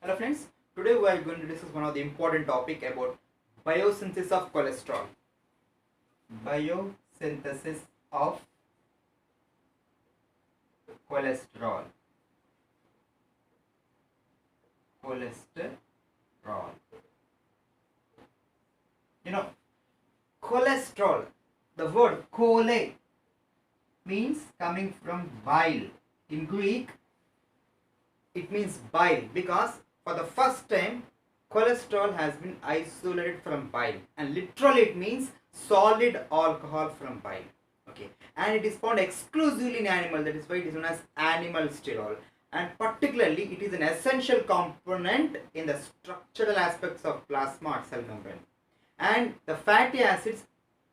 Hello friends, today we are going to discuss one of the important topic about biosynthesis of cholesterol. Biosynthesis of cholesterol. Cholesterol. You know, cholesterol, the word chole means coming from bile. In Greek, it means bile because for the first time cholesterol has been isolated from bile, and literally it means solid alcohol from bile. Okay, and it is found exclusively in animal, that is why it is known as animal sterol, and particularly it is an essential component in the structural aspects of plasma or cell membrane. And the fatty acids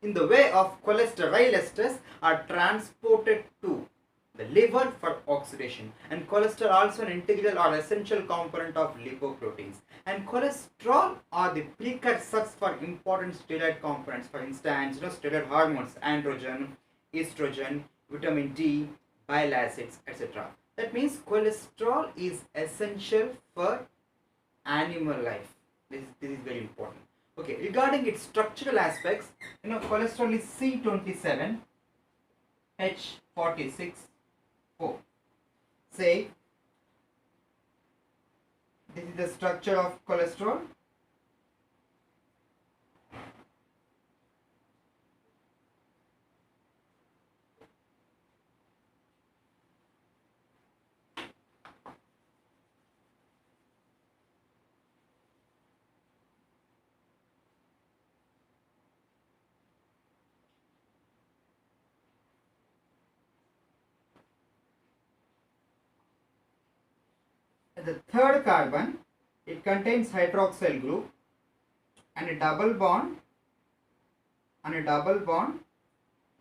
in the way of cholesterol esters are transported to the liver for oxidation, and cholesterol also an integral or essential component of lipoproteins, and cholesterol are the precursors for important steroid components, for instance steroid hormones, androgen, estrogen, vitamin D, bile acids, etc. That means cholesterol is essential for animal life. This is very important. Okay, regarding its structural aspects, cholesterol is C27 H46 O. Say, this is the structure of cholesterol. At the third carbon, it contains hydroxyl group and a double bond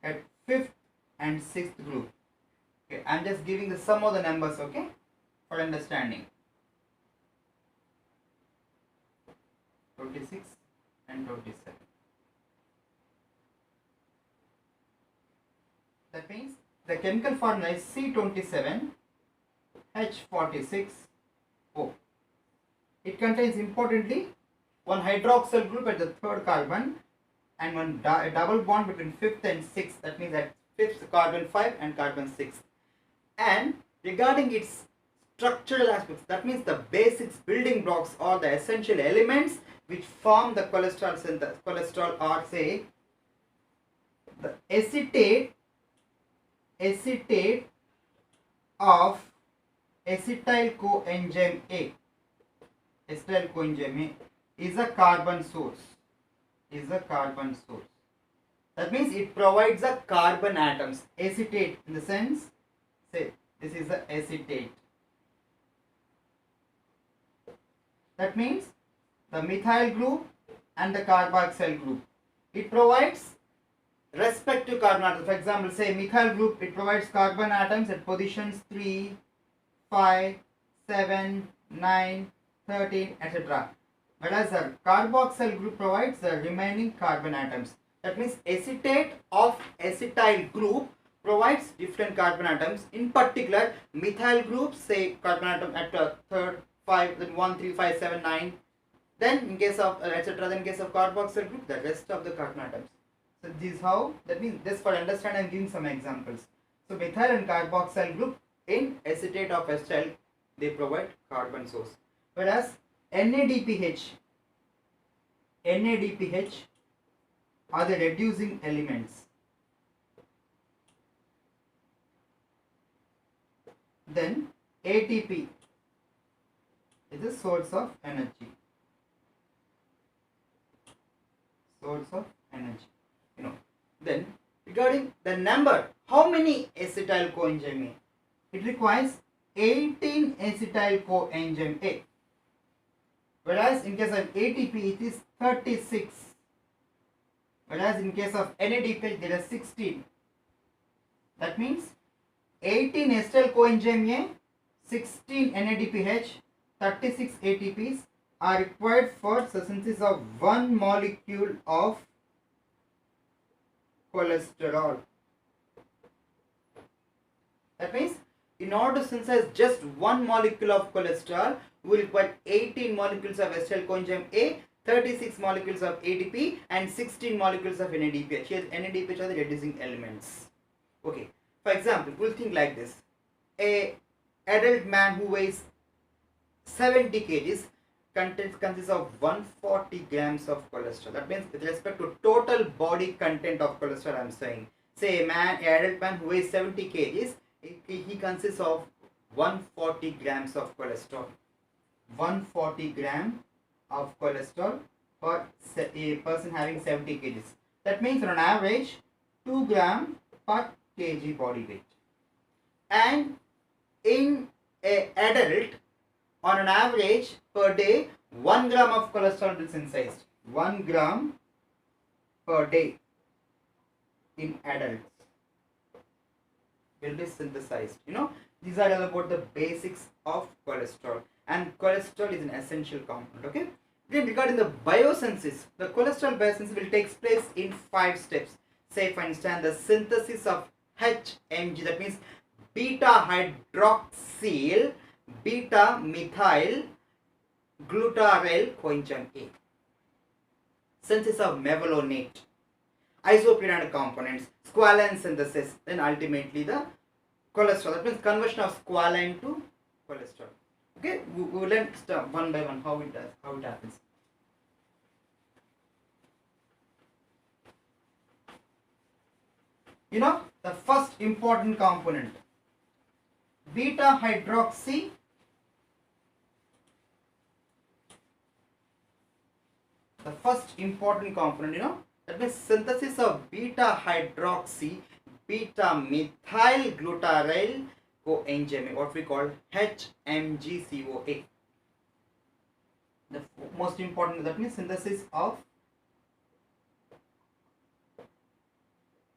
at fifth and sixth group. Okay, I'm just giving the sum of the numbers, okay, for understanding. 26 and 27. That means the chemical formula is C27 H46 O. It contains importantly one hydroxyl group at the third carbon and one double bond between fifth and sixth. That means at fifth carbon 5 and carbon 6. And regarding its structural aspects, that means the basics, building blocks, or the essential elements which form the cholesterol are, say, the acetate of acetyl coenzyme A. Acetyl coenzyme A is a carbon source. That means it provides a carbon atoms. Acetate in the sense, say this is the acetate. That means the methyl group and the carboxyl group. It provides respective carbon atoms. For example, say methyl group, it provides carbon atoms at positions 3, 5, 7, 9, 13, etc. Whereas the carboxyl group provides the remaining carbon atoms. That means acetate of acetyl group provides different carbon atoms. In particular, methyl group, say carbon atom at third, 5, then 1, 3, 5, 7, 9. Then in case of etc. Then in case of carboxyl group, the rest of the carbon atoms. So this is how, that means this for understanding I am giving some examples. So methyl and carboxyl group in acetate of acetyl, they provide carbon source. Whereas NADPH are the reducing elements. Then ATP is the source of energy. Then regarding the number, how many acetyl coenzyme A? It requires 18 acetyl coenzyme A. Whereas in case of ATP it is 36. Whereas in case of NADPH there are 16. That means 18 acetyl coenzyme A, 16 NADPH, 36 ATPs are required for synthesis of one molecule of cholesterol. That means in order to synthesize just one molecule of cholesterol, we will require 18 molecules of acetyl coenzyme A, 36 molecules of ADP, and 16 molecules of NADPH. Here NADPH are the reducing elements. Okay, for example, we'll think like this. A adult man who weighs 70 kgs consists of 140 grams of cholesterol. That means with respect to total body content of cholesterol, I am saying. Say an adult man who weighs 70 kgs, he consists of 140 grams of cholesterol. 140 gram of cholesterol for a person having 70 kgs. That means on average 2 gram per kg body weight. And in an adult, on an average per day, 1 gram of cholesterol is synthesized. 1 gram per day in adults will be synthesized. These are all about the basics of cholesterol, and cholesterol is an essential component. Okay. Then regarding the biosynthesis, the cholesterol biosynthesis will take place in 5 steps. Say for instance the synthesis of HMG, that means beta hydroxyl beta methyl glutaryl coenzyme A. Synthesis of mevalonate, isoprenal components, squalane synthesis, then ultimately the cholesterol. That means conversion of squalane to cholesterol. Okay, we will learn one by one how it happens. The first important component, beta hydroxy the first important component, that means synthesis of beta hydroxy beta methyl glutaryl coenzyme, what we call HMGCoA. The most important, that means synthesis of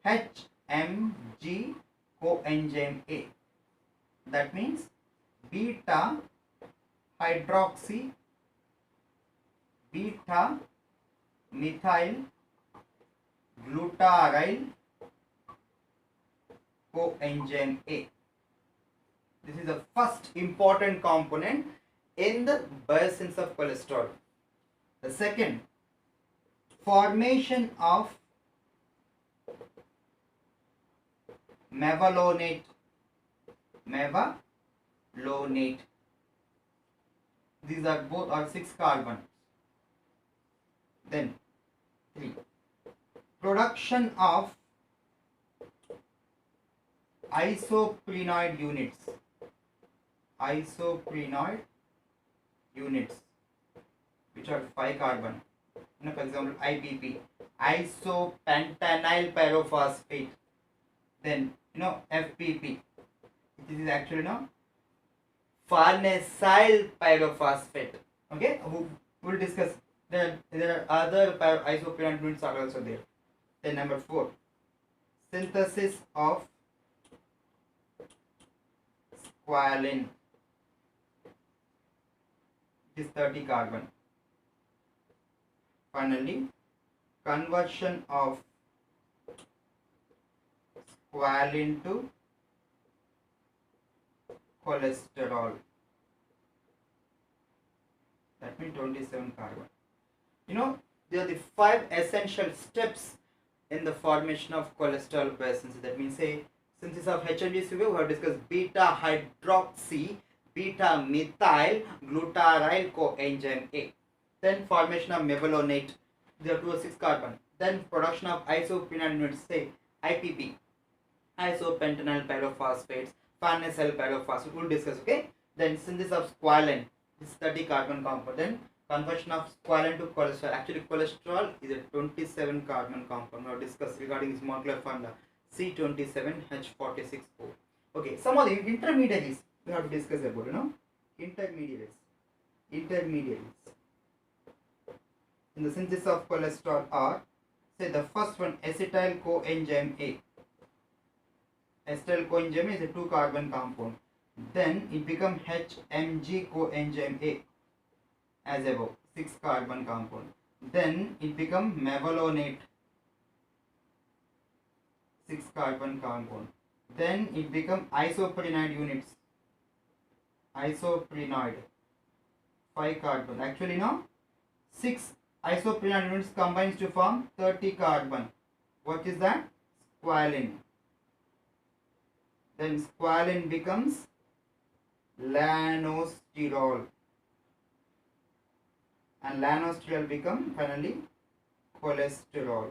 HMG coenzyme A. That means beta hydroxy beta methyl glutaryl coenzyme A. This is the first important component in the biosynthesis of cholesterol. The second, formation of mevalonate. These are both are 6 carbon. Then 3, production of isoprenoid units, which are 5 carbon. For example, IPP, isopentanyl pyrophosphate. Then FPP, this is actually farnesyl pyrophosphate. Okay, we will discuss. There are other isoprenoid units are also there. Then number 4, synthesis of squalene. It is 30 carbon. Finally, conversion of squalene to cholesterol. That means 27 carbon. There are the 5 essential steps in the formation of cholesterol biosynthesis. That means, say, synthesis of HMG-CoA, we have discussed beta hydroxy beta methyl glutaryl coenzyme A. Then formation of mevalonate, there are 2 or 6 carbon. Then production of isoprenoid units, say IPP, isopentanyl pyrophosphates, farnesyl pyrophosphate, we will discuss. Okay. Then synthesis of squalene, this 30 carbon compound. Then conversion of squalene to cholesterol. Actually, cholesterol is a 27 carbon compound. We have discussed regarding its molecular formula, C27H46O. Okay, some of the intermediaries we have to discuss about. Intermediaries. In the synthesis of cholesterol are, say, the first one, acetyl coenzyme A. Acetyl coenzyme is a 2 carbon compound. Then it becomes HMG coenzyme A as above, 6 carbon compound. Then it becomes mevalonate, 6 carbon compound. then it become isoprenoid units. Isoprenoid, 5 carbon. Actually no, 6 isoprenoid units combines to form 30 carbon. What is that? Squalene. Then squalene becomes lanosterol, and lanosterol become finally cholesterol.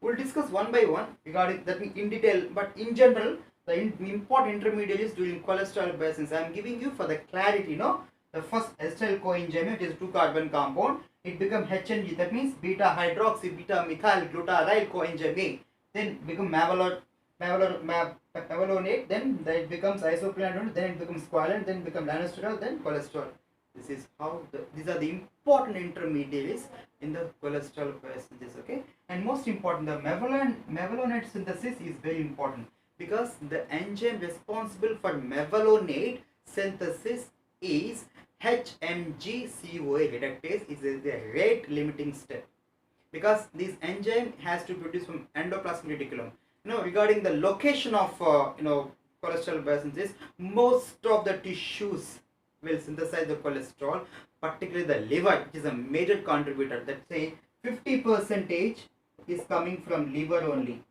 We'll discuss one by one regarding that in detail, but in general, the important intermediaries during cholesterol bases I am giving you for the clarity. No, the first acetyl coenzyme, which is 2 carbon compound, it becomes HNG. That means beta hydroxy beta methyl glutaryl coenzyme A. Then become mevalonate. Then it becomes isoprenoid. Then it becomes squalene. Then become lanosterol. Then cholesterol. This is how these are the important intermediaries in the cholesterol synthesis. Okay, and most important, the mevalonate synthesis is very important because the enzyme responsible for mevalonate synthesis is HMG-CoA reductase. Is the rate limiting step because this enzyme has to produce from endoplasmic reticulum. Regarding the location of cholesterol biosynthesis, most of the tissues will synthesize the cholesterol, particularly the liver, which is a major contributor. Let's say 50% is coming from liver only,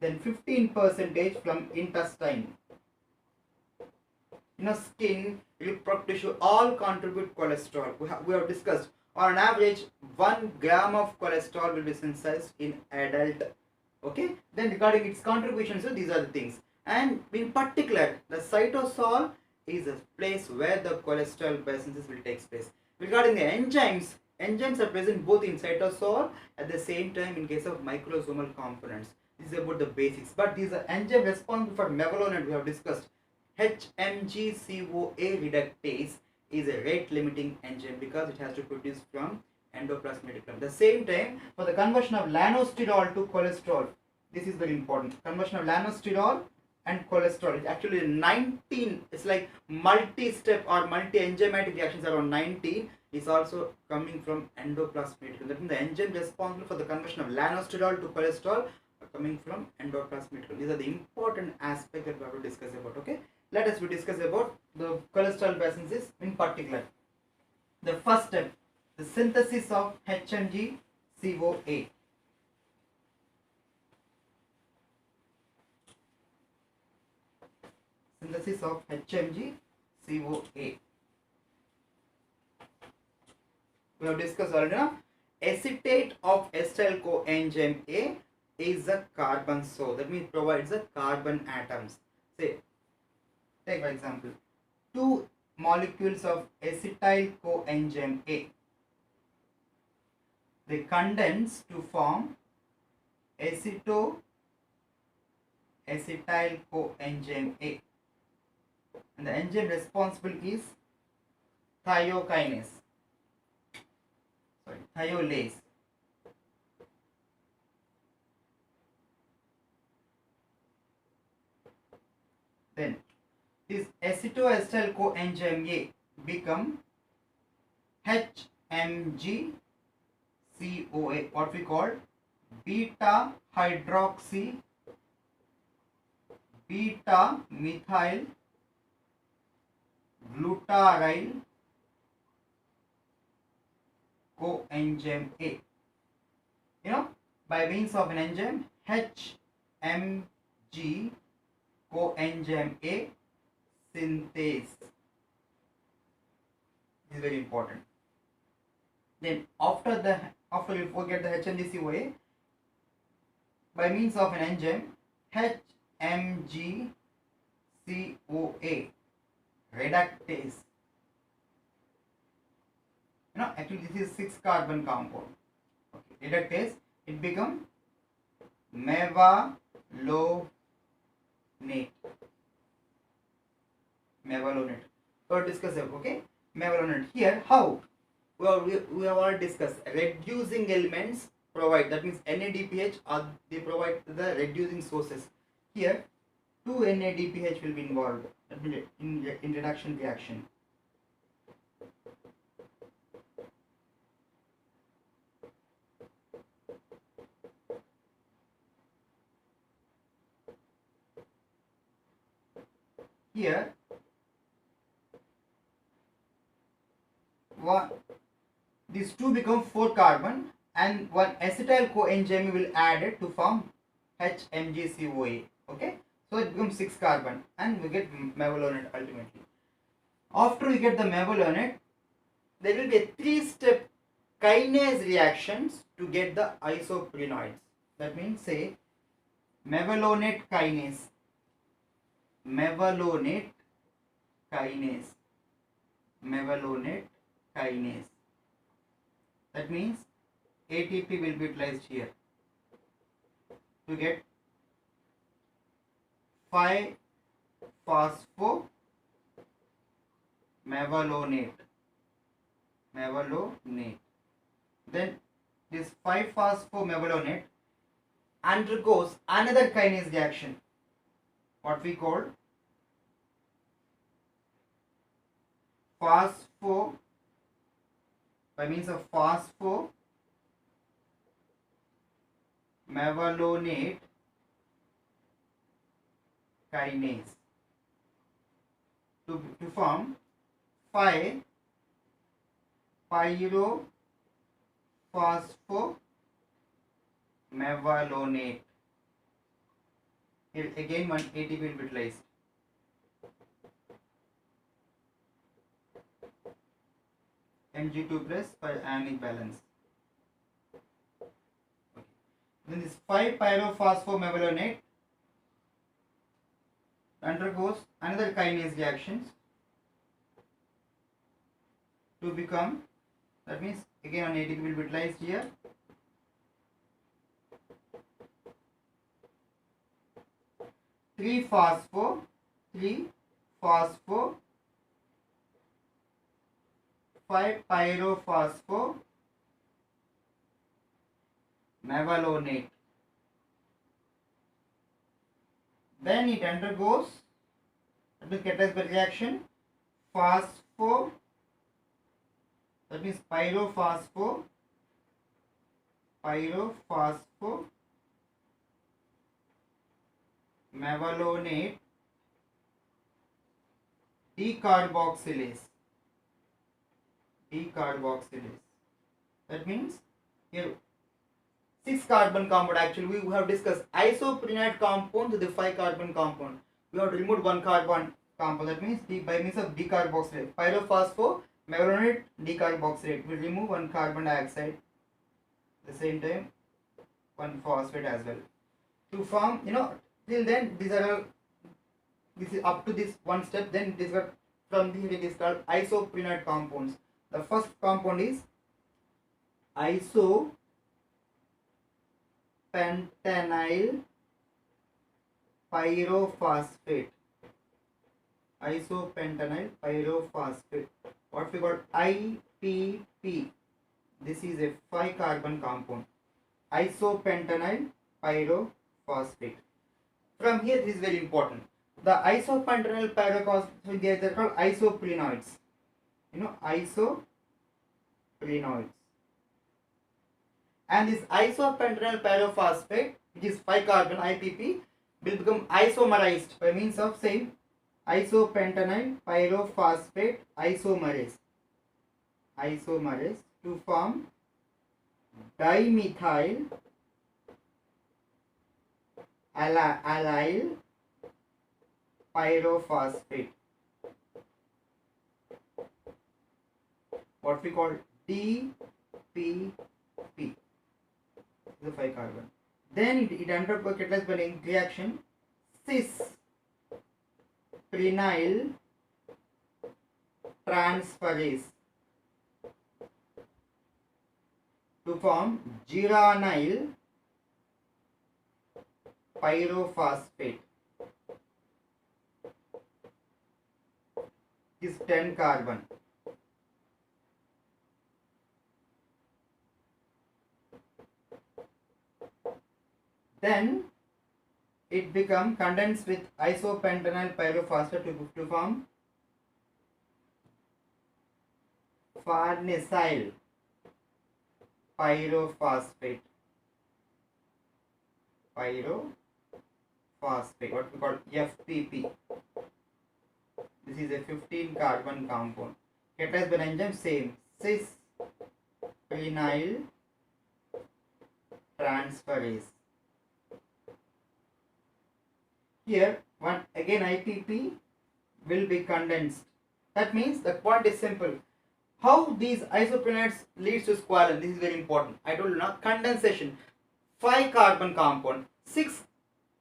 then 15% from intestine. Skin, reproductive tissue, all contribute cholesterol. We have discussed on an average 1 gram of cholesterol will be synthesized in adult. Okay, then regarding its contributions, so these are the things, and in particular the cytosol is a place where the cholesterol biosynthesis will take place. Regarding the enzymes are present both in cytosol at the same time in case of microsomal components. This is about the basics, but these are enzymes responsible for mevalonate we have discussed. HMG-CoA reductase is a rate limiting enzyme because it has to produce from endoplasmic reticulum. The same time, for the conversion of lanosterol to cholesterol, this is very important. Conversion of lanosterol and cholesterol is actually 19. It's like multi-step or multi-enzymatic reactions around 19 is also coming from endoplasmic reticulum. That means the enzyme responsible for the conversion of lanosterol to cholesterol are coming from endoplasmic reticulum. These are the important aspects that we have to discuss about. Okay, let us discuss about the cholesterol biosynthesis in particular. The first step, the synthesis of HMG-CoA. Synthesis of HMG-CoA. We have discussed already. Acetate of acetyl coenzyme A is a carbon source. That means provides the carbon atoms. Say, take for example, 2 molecules of acetyl coenzyme A. They condense to form acetyl coenzyme A, and the enzyme responsible is thiolase. Then this acetoacetyl coenzyme A become HMG-CoA, what we call beta hydroxy beta methyl glutaryl coenzyme A. By means of an enzyme HMG coenzyme A synthase. This is very important. Then after we forget the HMG-CoA, by means of an enzyme HMG-CoA reductase. Actually this is 6 carbon compound. Okay, reductase, it become mevalonate. So discuss it. Okay, mevalonate. Here how? Well, we have already discussed reducing elements provide, that means NADPH they provide the reducing sources. Here 2 NADPH will be involved in reduction reaction. here one, these two become 4 carbon and one acetyl coenzyme will add it to form HMgCoA. Okay, so it becomes 6 carbon and we get mevalonate ultimately. After we get the mevalonate, there will be a 3-step kinase reactions to get the isoprenoids. That means say mevalonate kinase, mevalonate kinase, mevalonate kinase. That means ATP will be utilized here to get 5-phosphomevalonate. Mevalonate. Then this 5-phosphomevalonate undergoes another kinase reaction, what we call phospho, by means of phosphomevalonate kinase to form 5-pyrophosphomevalonate. Here again one ATP will be utilized. Mg2 plus for ionic balance. Okay. Then this 5-pyrophosphomevalonate undergoes another kinase reactions to become, that means again an ATP will be utilized here. Three phospho 5-pyrophosphomevalonate. Then it undergoes the catalytic reaction phospho, that means pyrophosphomevalonate decarboxylase. That means here 6 carbon compound. Actually we have discussed isoprenate compound to the 5 carbon compound. We have to remove 1 carbon compound. That means by means of decarboxylate, pyrophosphomevalonate decarboxylate will remove 1 carbon dioxide, at the same time 1 phosphate as well, to form, till then these are all, this is up to this one step. Then this are from here it is called isoprenate compounds. The first compound is isopentenyl pyrophosphate. Isopentenyl pyrophosphate, what we call IPP. This is a 5 carbon compound, isopentenyl pyrophosphate. From here this is very important. The isopentenyl pyrophosphate, they are called isoprenoids. Isoprenoids. And this isopentenyl pyrophosphate, which is 5 carbon IPP, will become isomerized by means of same isopentenyl pyrophosphate isomerase to form dimethyl allyl pyrophosphate, what we call DPP. The 5 carbon. Then it undergoes catalytic reaction cis prenyl transferase to form geranyl pyrophosphate. Is 10 carbon. Then it become condensed with isopentenyl pyrophosphate to form farnesyl pyrophosphate, what we call FPP. This is a 15 carbon compound. Catalyzed by the enzyme same, cis phenyl transferase. Here one again IPP will be condensed. That means the point is simple. How these isoprenoids leads to squalene? This is very important. I told you now, condensation. 5 carbon compound, 6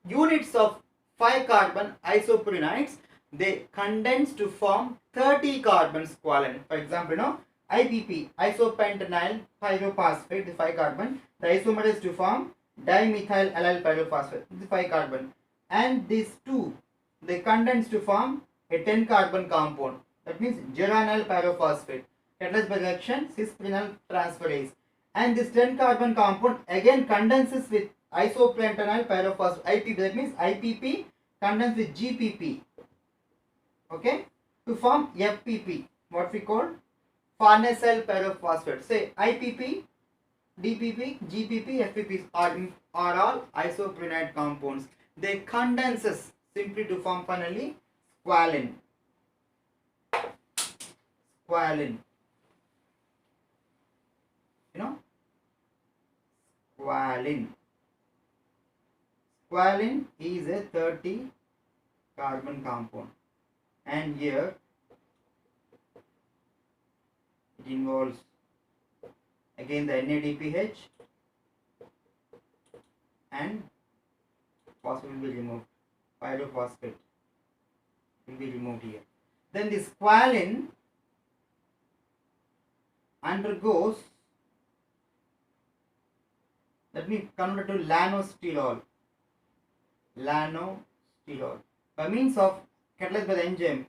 units of 5 carbon isoprenoids, they condense to form 30 carbon squalene. For example, IPP, isopentenyl pyrophosphate, the 5 carbon, the isomer is to form dimethyl allyl pyrophosphate, the 5 carbon, and these two they condense to form a 10 carbon compound, that means geranyl pyrophosphate, catalyzed by reaction cis phenyl transferase, and this 10 carbon compound again condenses with isopentenyl pyrophosphate IPP, that means IPP condenses with GPP, okay, to form FPP, what we call farnesyl pyrophosphate. Say IPP, DPP, GPP, FPP are all isoprenoid compounds. They condenses simply to form finally squalene. Squalene. Squalene. Squalene is a 30 carbon compound, and here it involves again the NADPH, and phosphate will be removed, pyrophosphate will be removed here. Then the squalene undergoes, that means converted to lanosterol. Lanosterol by means of catalyzed by the enzyme.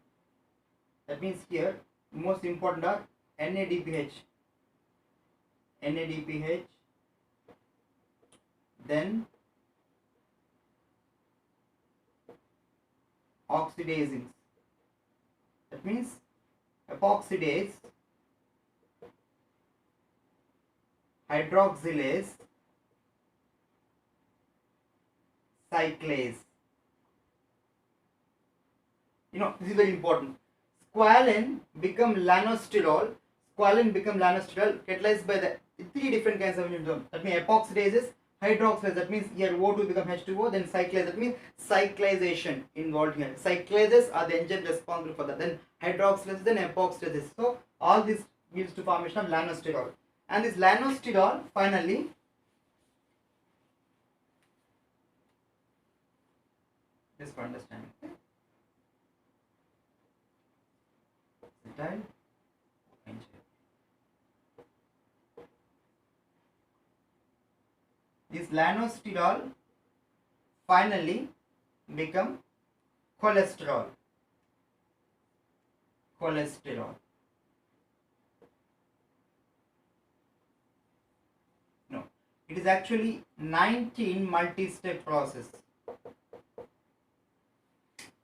That means here most important are NADPH, then oxidase. That means epoxidase, hydroxylase, cyclase. This is very important. Squalene become lanosterol. Catalyzed by the 3 different kinds of enzymes. That means epoxidases, hydroxylase. That means here O2 become H2O. Then cyclase. That means cyclization involved here. Cyclases are the enzymes responsible for that. Then hydroxylase, then epoxidases. So all this leads to formation of lanosterol. And this lanosterol finally just for understanding. Acetyl this lanosterol finally become cholesterol. No, it is actually 19 multi-step process.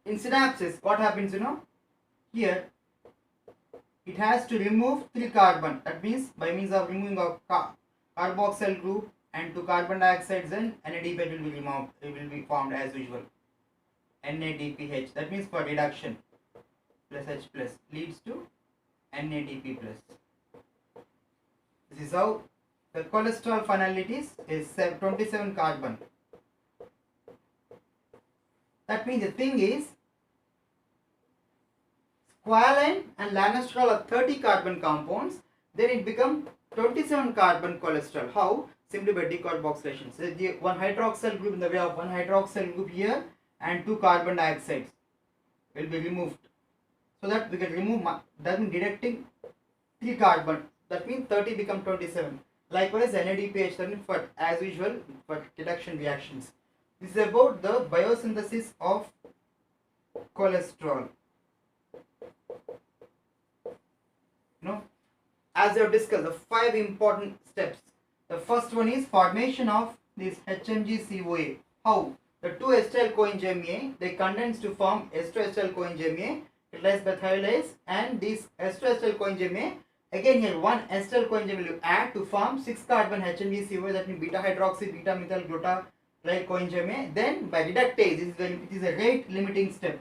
In synapses, what happens, here it has to remove 3 carbon. That means by means of removing of carboxyl group and 2 carbon dioxides, then NADPH will be removed. It will be formed as usual. NADPH. That means for reduction plus H plus leads to NADP plus. This is how the cholesterol finalities is 27 carbon. That means the thing is, squalene and lanosterol are 30 carbon compounds, then it becomes 27 carbon cholesterol. How? Simply by decarboxylation. So the one hydroxyl group in the way of one hydroxyl group here and 2 carbon dioxides will be removed. So that we can remove, that means deducting 3 carbon. That means 30 become 27. Likewise NADPH, that means for as usual for reduction reactions. This is about the biosynthesis of cholesterol. As we have discussed, the 5 important steps. The first one is formation of this HMG-CoA. How? The 2 acetyl coenzyme A, they condense to form acetyl coenzyme A, catalyzed by thiolase, and this acetyl coenzyme A, again here one acetyl coenzyme will add to form 6 carbon HMG-CoA, that means beta hydroxy, beta methyl glutaric coenzyme A. Then by reductase, it is a rate limiting step.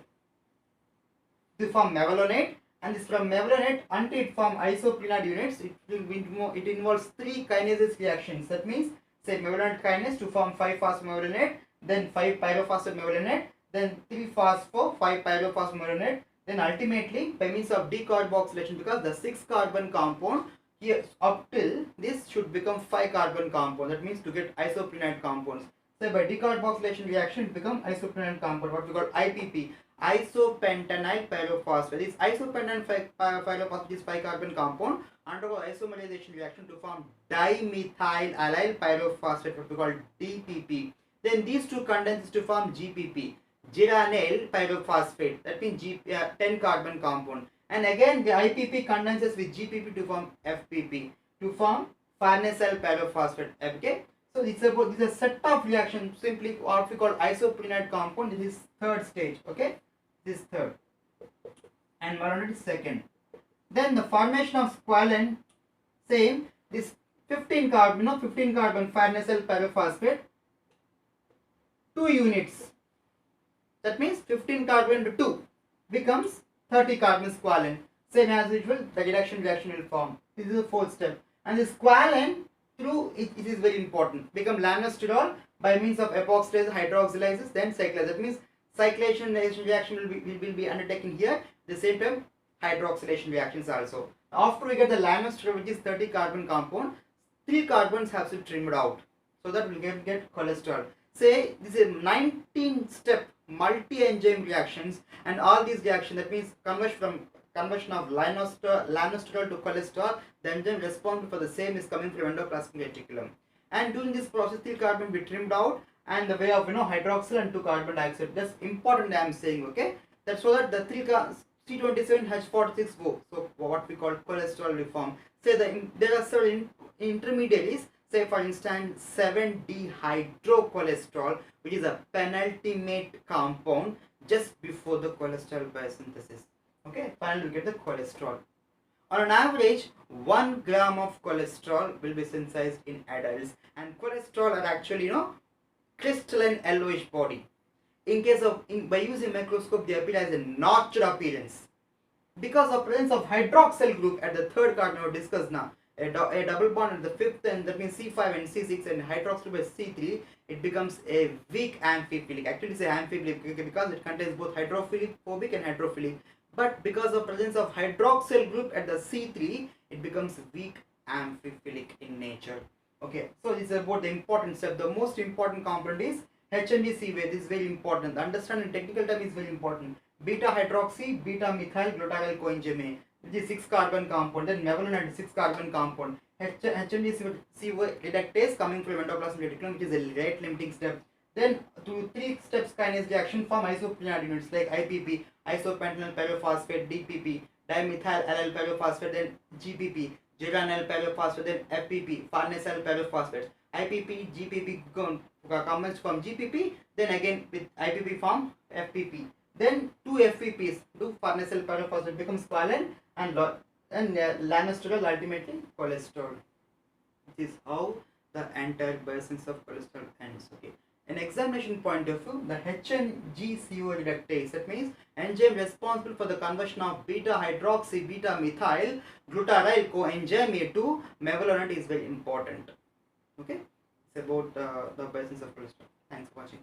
to form mevalonate, and this from mevalonate until it form isoprenade units, it involves 3 kinases reactions. That means, say mevalonate kinase to form 5-phosphomevalonate, then 5-pyrophosphomevalonate, then 3-phospho 5-pyrophosphomevalonate, then ultimately by means of decarboxylation, because the 6-carbon compound here up till this should become 5-carbon compound. That means to get isoprenade compounds. So by decarboxylation reaction it become isoprenade compound, what we call IPP, isopentenyl pyrophosphate. This isopentenyl pyrophosphate is 5-carbon compound undergo isomerization reaction to form dimethyl allyl pyrophosphate, what we call DPP. Then these two condenses to form GPP, geranyl pyrophosphate. That means 10-carbon compound. And again the IPP condenses with GPP to form FPP, to form farnesyl pyrophosphate. Okay. So this is a set of reactions, simply what we call isoprenade compound. This is third stage. Okay, this is third, and malonate is second. Then the formation of squalene, same. This 15 carbon, 15 carbon farnesyl pyrophosphate, 2 units. That means 15 carbon to 2 becomes 30 carbon squalene. Same as usual, the reduction reaction will form. This is the fourth step, and the squalene through it is very important, become lanosterol by means of epoxidase, hydroxylysis, then cyclase. That means cyclation reaction will be undertaken here. At the same time hydroxylation reactions also. After we get the lanosterol, which is 30 carbon compound, 3 carbons have to be trimmed out, so that we get cholesterol. Say this is 19 step multi-enzyme reactions, and all these reactions, that means conversion of lanosterol to cholesterol, the enzyme responsible for the same is coming from endoplasmic reticulum. And during this process 3 carbon be trimmed out, and the way of hydroxyl and 2 carbon dioxide. That's important I am saying. Okay, that's so that the 3C27H46O, so what we call cholesterol will form. Say there are certain intermediaries, say for instance 7-dehydrocholesterol, which is a penultimate compound just before the cholesterol biosynthesis. Okay, finally we get the cholesterol. On an average, 1 gram of cholesterol will be synthesized in adults, and cholesterol are actually crystalline yellowish body. In case of by using microscope, they appear as a notched appearance because of presence of hydroxyl group at the third carbon we discussed now. A double bond at the fifth, and that means C5 and C6, and hydroxyl by C3, it becomes a weak amphiphilic. Actually, it's a amphiphilic because it contains both hydrophilic, phobic, and hydrophilic. But because of presence of hydroxyl group at the C3, it becomes weak amphiphilic in nature. Okay, so this is about the important step. The most important component is HNDCA. This is very important. The understanding technical term is very important. Beta hydroxy, beta methyl glutaryl coenzyme, which is 6-carbon compound. Then mevalonate 6-carbon compound. HNDCA reductase coming from endoplasmic reticulum, which is a rate limiting step. Then through 3 steps kinase reaction form isoprenade units like IPP, isopentenyl pyrophosphate, DPP, dimethyl allyl pyrophosphate, then GPP, geranyl pyrophosphate, then FPP, farnesyl pyrophosphate. IPP, GPP combines from GPP, then again with IPP form FPP. Then 2 FPPs, 2 farnesyl pyrophosphate becomes squalene, and lanosterol, ultimately cholesterol. This is how the entire biosynthesis of cholesterol ends. Okay. An examination point of view, the HNGCO reductase, that means enzyme responsible for the conversion of beta hydroxy beta methyl glutaryl coenzyme to mevalonate is very important. Okay, it's about the biosynthesis of cholesterol. Thanks for watching.